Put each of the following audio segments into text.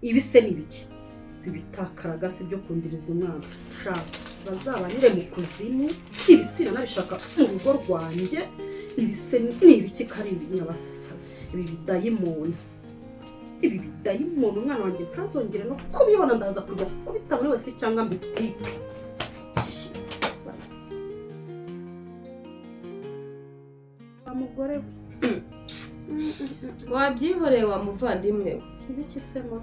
ibi se ni biki ibitakaragase byo kundiriza umwana shaka bazabanire mu kuzimu ibisina nabishaka mu rugo rwanjye ibise ni ibiki kari ibinyabasazi ibi bidayimoni umwana wanjye ntazongere no kubibona ndaza kujya kubita muri wese cyangwa mbitwike amugore wabyihoreye wa muvandimwe we ibiki sema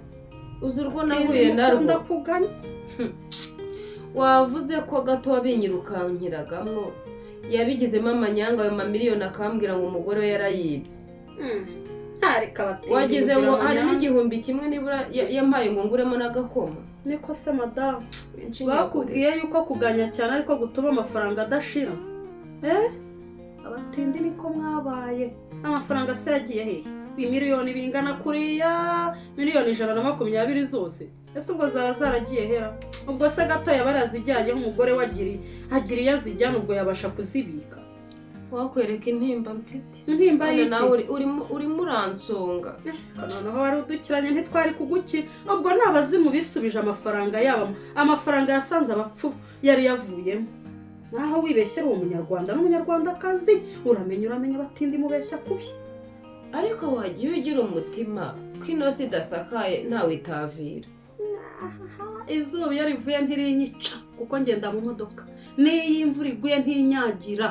uzi urwo nahuye narwo ndakuganya wavuze ko gato wabinyirukankiragamwo yabigizemo amanyanga ayo mamiliyoni akambwira ngo umugore we yarayibye wagize ngo hari n'igihumbi kimwe nibura yampaye ngo nguremo n'agakoma niko se madamu bakubwiye yuko kuganya cyane ariko gutuma amafaranga adashira abatindi niko mwabaye amafaranga se yagiye hehe miliyoni bingana kuriya miliyoni 120 zose ese ubwo zaba zaragiye hera ubwo se gato yabarazijyanye umugore agiriye azijyana ubwo yabasha kuzibika wakwereka intimba mfite intimba y'iki nawe urimo uransonga noneho wari udukiranye ntitwari kuguki ubwo nabazimu bisubije amafaranga yabo amafaranga yasanze abapfu yari yavuyemo naho wibeshyera uwo munyarwanda n'umunyarwandakazi uramenya batindi mubeshya kubi ariko wagiye ugira umutima ko inosi idasakaye ntawe itavira izuba iyo rivuye ntirinyica kuko ngenda mu modoka n'iyo imvura iguye ntinyagira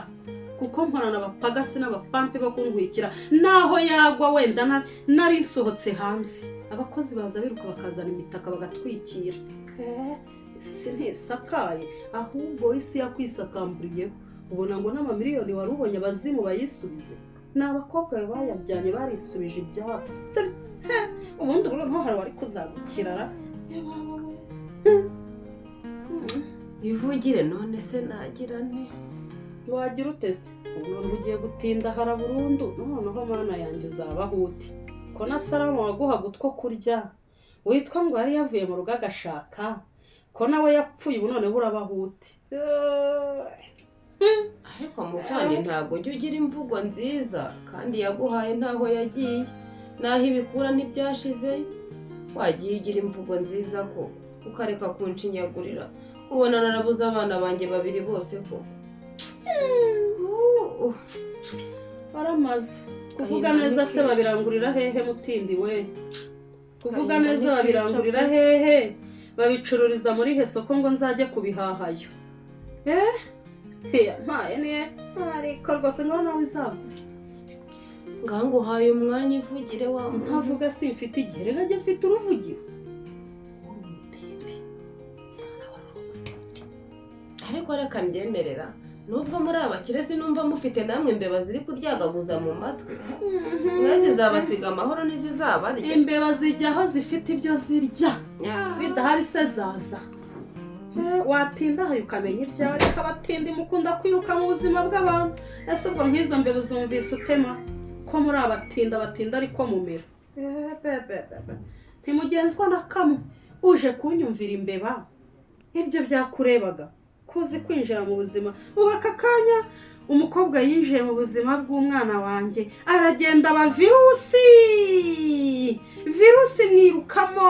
kuko nkorana abapagasi n'abapampe bo kuntwikira naho yagwa wenda nari nsohotse hanze abakozi baza biruka bakazana imitaka bagatwikira isi ntisakaye ahubwo isi yakwisakamburiyeho ubona ngo n'amamiliyoni wari ubonye abazimu bayisubize ni abakobwa bayabyanye barisubije ibyabo ubundi ntuhari wari kuzagukirara ivugire none se nagira nte wagira utese ubu ugiye gutinda hara burundu noneho mana yanjye uzabaho uti ko na Salama waguhaga utwo kurya witwa ngo yari yavuye mu rugo agashaka ko nawe yapfuye ubu noneho urabaho uti ariko muvandi ntabwo ujya ugira imvugo nziza kandi yaguhaye ntaho yagiye naho ibikura ntibyashize wagiye ugira imvugo nziza ko ukareka kunshinyagurira ubona narabuze abana banjye babiri bose ko baramaze kuvuga neza se babirangurira hehe mutindi we kuvuga neza babirangurira hehe babicururiza muri he soko ngo nzajye kubihahayo mpaye niye ariko rwose ngaho nawe izagura ngaho uhaye umwanya ivugire wa ntavuga simfite igihe rero njye mfite uruvugiro ariko reka mbyemerera nubwo muri abakire sinumva mufite namwe imbeba ziri kuryagaguza mu matwi mwe zizabasiga amahoro n'izizabarya imbeba zijya aho zifite ibyo zirya bidahari se zaza watinda aho ukamenya ibyawe reka batindi mukunda kwiruka mu buzima bw'abantu ese ubwo nk'izo mbeba uzumvise utema ko muri abatinda ariko mumera ntimugenzwa na kamwe uje kunyumvira imbeba ibyo byakurebaga kuzi kwinjira mu buzima ubu aka kanya umukobwa yinjiye mu buzima bw'umwana wanjye aragenda aba virusi mwirukamo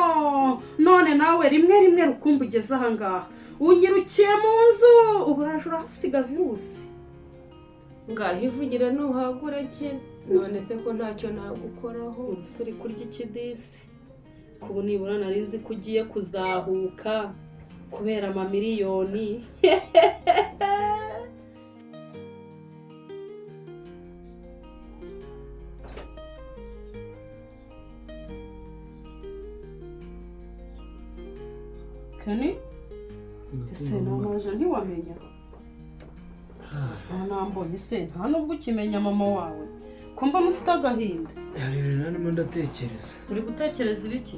none nawe rimwe rukumbi ugeze ahangaha unyirukiye mu nzu ubu uraje urahasiga virusi ngaho ivugire ntuhagure ki none se ko ntacyo nagukoraho umusore kurya ikidisi kubu nibura nari nzi ko ugiye kuzahuka kubera amamiliyoni kani ese namaje ntiwamenya nambonye se nta nubwo ukimenya mama wawe ko mba mufite agahinda hari ibintu narimo ndatekereza uri gutekereza ibiki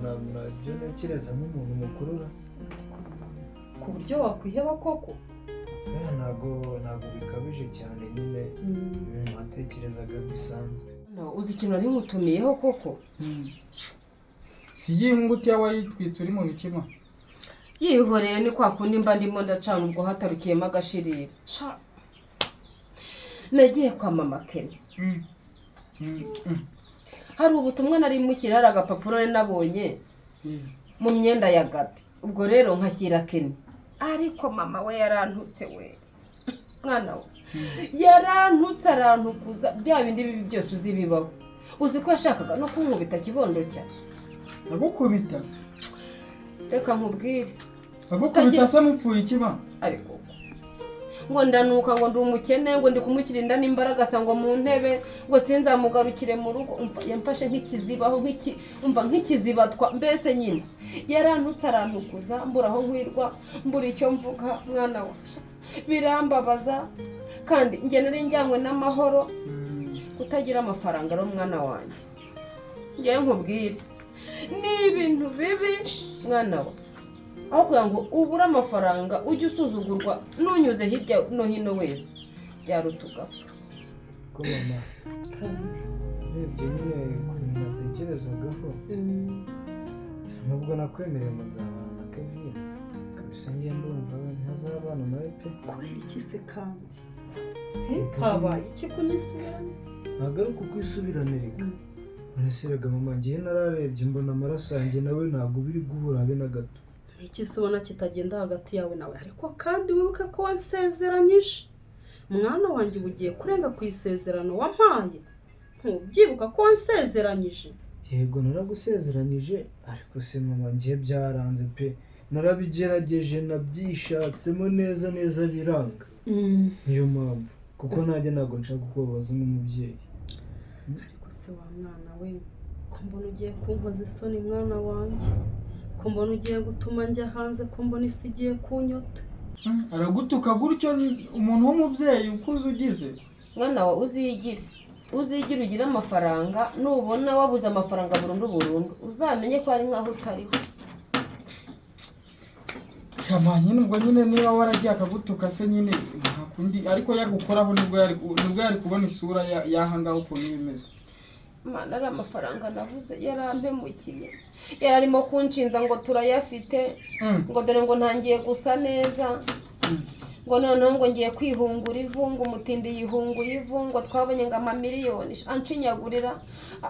nabyo ntekereza nk'umuntu mukurura ku buryo wakwiheba koko ntabwo bikabije cyane nyine watekerezaga bisanzwe uzi ikintu ari ngutumiyeho koko si y'inguti yawe yitwitse uri mu bikima yihoreye ni kwa kundi mba ndimo ndacana ubwo hatarukiyemo agashirira nagiye kwa mama Kenya hari ubutumwa nari mushyira, hari agapapuro nari nabonye mu myenda ya Gabi, ubwo rero nkashyira Keni, ariko mama we yarantutse we, mwana we yarantutse arantukuza, bya bindi bibi byose uzi bibaho. Uzi ko yashakaga no kunkubita kibondo cya agukubita, reka nkubwire, agukubita se mupfuye ikiba, ariko ngo ndanuka, ngo ndi umukene, ngo ndi kumushyira inda n'imbaraga ngo mu ntebe, ngo sinzamugarukire mu rugo. Yamfashe nk'ikizibaho, nk'ikizibatwa, mbese nyine yarantutse arantukuza, mbura aho nkwirwa, mbura icyo mvuga, mwana we birambabaza, kandi njye nari njyanywe n'amahoro kutagira amafaranga ari umwana wanjye. Ngewe nkubwire ni ibintu bibi mwana we, aho kugira ngo ubure amafaranga ujye usuzugurwa n'unyuze hirya no hino wese, byaruta ugapfa. ko mama urebye nyine ukuntu natekerezagaho, nubwo nakwemereye ngo nzabana na Kevin, kabisa ngiye ndumva ntazabana nawe pe. kubera iki se kandi habaye iki kunyisubirana? Ntabwo ari ukukwisubirana reka, urasiraga mama, ngiye nararebye mbona amaraso yanjye nawe ntabwo biri guhura habe na gato. Iki se ubona kitagenda hagati yawe nawe? Ariko kandi wibuke ko wansezeranyije, mwana wanjye ugiye kurenga ku isezerano wampaye, ntubyibuka ko wansezeranyije? Yego naragusezeranyije, ariko se mama ngiye byaranze pe, narabigerageje nabyishatsemo neza neza biranga. Niyo mpamvu, kuko nanjye ntabwo nshaka kukubabaza nk'umubyeyi. Ariko se wa mwana we, ko mbona ugiye kunkoza isoni mwana wanjye, ko mbona ugiye gutuma njya hanze, ko mbona isi igiye kunyota. aragutuka gutyo umuntu w'umubyeyi ukuze ugize. Mwana wa uzigire ugire amafaranga, nubona wabuze amafaranga burundu uzamenye ko ari nkaho utariho. Shamanye nubwo nyine niba waragiye akagutuka se nyine ntakundi, ariko yagukoraho nibwo yari kubona isura yahangaho ukuntu bimeze. Mana ari amafaranga nabuze, yarampemukiye, yararimo kunshinza ngo turayafite, ngo dore ngo ntangiye gusa neza, ngo noneho ngo ngiye kwihungura ivu, ngo umutindi yihunguye ivu, ngo twabonye ngo amamiliyoni, anshinyagurira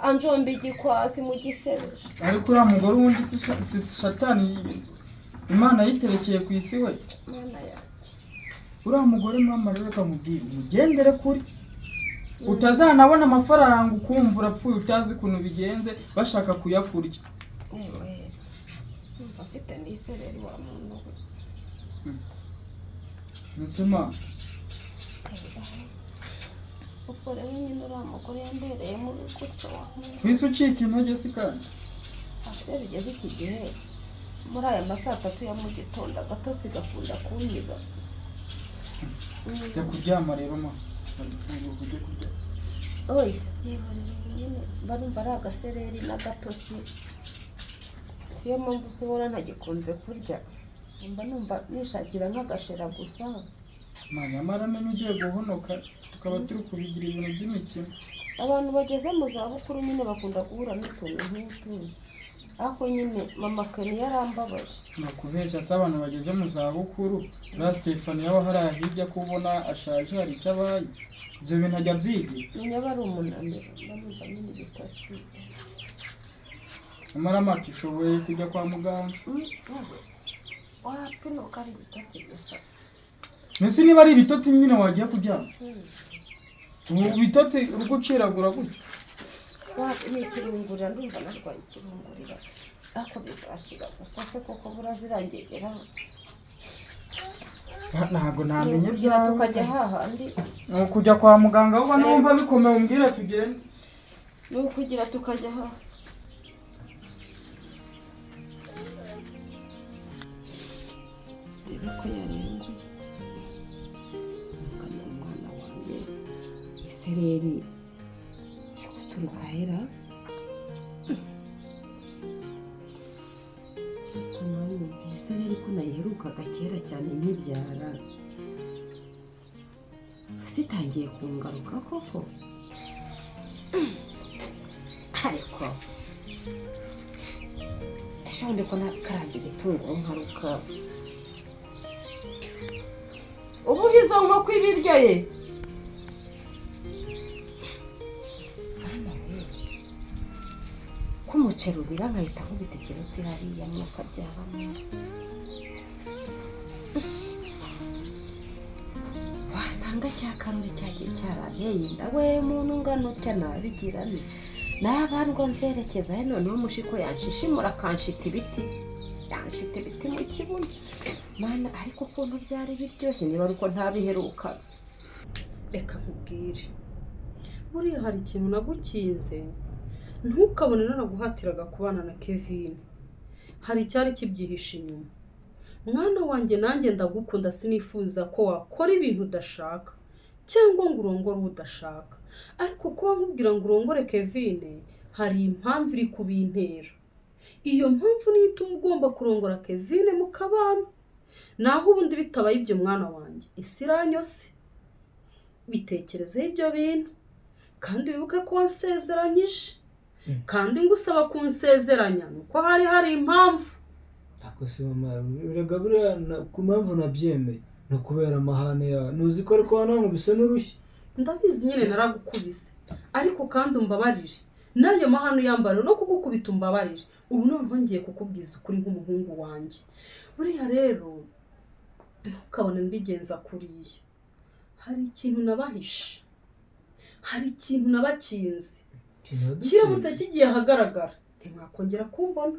anjomba igikwasi mu gisebeje. Ariko uriya mugore wundi si satani Imana yiterekeye ku isi we. Mana yanjye, uriya mugore mama rero kamubwira umugendere kuri, utazanabona amafaranga ukumva urapfuye utazi ukuntu bigenze bashaka kuyakurya. yewe umva mfite n'isereri wa muntu we. Nsema ubwo rero nyine uriya mugore yambereye mubi gutyo wa muntu. wese ucika intege si kandi Ashobora bigeze iki gihe muri aya masaa 3 ya mu gitondo agatotsi gakunda kunyiba. jya kuryama rero ma ujye kurya. Oya nyine barumva ari agasereri n'agatotsi, siyo mpamvu usubora ntagikunze kurya, mba numva nishakira nk'agashera gusa. Nyamara menye ugiye guhonoka tukaba turi kubigira ibintu by'imikino. Abantu bageze mu zabukuru nyine bakunda guhura n'utuntu nk'utu, ariko nyine mama Keni yarambabaje. Nakubeshya se abantu bageze mu zabukuru, uriya Stefani yaba hariya hirya ko ubona ashaje hari icyo abaye, ibyo bintu ajya abyigira. Menya aba ari umunaniro, ndamumva nyine ibitotsi. Nyamara mati ushoboye kujya kwa muganga. Wapi nuko ari ibitotsi gusa. Mbese niba ari ibitotsi nyine wagiye kuryama, ubu bitotsi uri guciragura gutya. Wapi ni ikirungurira, ndumva narwaye ikirungurira, ariko bizashira gusa se koko burazirangegera. Ntabwo namenye Kugira byawe. tukajya hahandi, Ni ukujya kwa muganga, ahubwo numva bikomeye umbwire tugende. ni ukugira tukajya haha. Dore ko yarenguye umwana w'umwana wanjye isereri guturuka hera. Isereri ko nayiherukaga kera cyane nkibyara, sitangiye kungaruka koko. Ariko ejo bundi ko nakaranze igitunguru nkaruka, ubu izo nkoko ibiryo ye. Mwana we cerubira nkahita nkubita ikirutsi hariya mwuka byaramo. Wasanga cya karori cyagiye cyaranteye inda we muntu ngano utya nabigira ni n'abandwa nzerekeza he noneho umushiko yanshishimura akanshita ibiti mu kibuno mana ariko ukuntu byari biryoshye niba ari uko ntabiheruka. reka nkubwire buriya hari ikintu nagukinze ntukabone naraguhatiraga kubana na Kevin, hari icyari kibyihishe inyuma. Mwana wanjye nanjye ndagukunda sinifuza ko wakora ibintu udashaka cyangwa ngo urongore udashaka, ariko kuba nkubwira ngo urongore Kevin hari impamvu iri kubintera. Iyo mpamvu niyo ituma ugomba kurongora Kevin mukabana, naho ubundi bitabaye ibyo mwana wanjye isi iranyose. Bitekerezeho ibyo bintu kandi wibuke ko wansezeranyije, kandi ngusaba kunsezeranya nuko hari impamvu. Ako se mama urega buriya ku mpamvu nabyemeye no kubera amahane yawe nuzi ko ariko wanankubise n'urushyi. Ndabizi nyine naragukubise ariko kandi umbabarire, nayo mahano yambara no kugukubita umbabarire. Ubu noneho ngiye kukubwiza ukuri nk'umuhungu wanjye. Buriya rero ntukabone mbigenza kuriya, hari ikintu nabahishe, hari ikintu nabakinze, kiramutse kigiye ahagaragara ntimwakongera kumbona.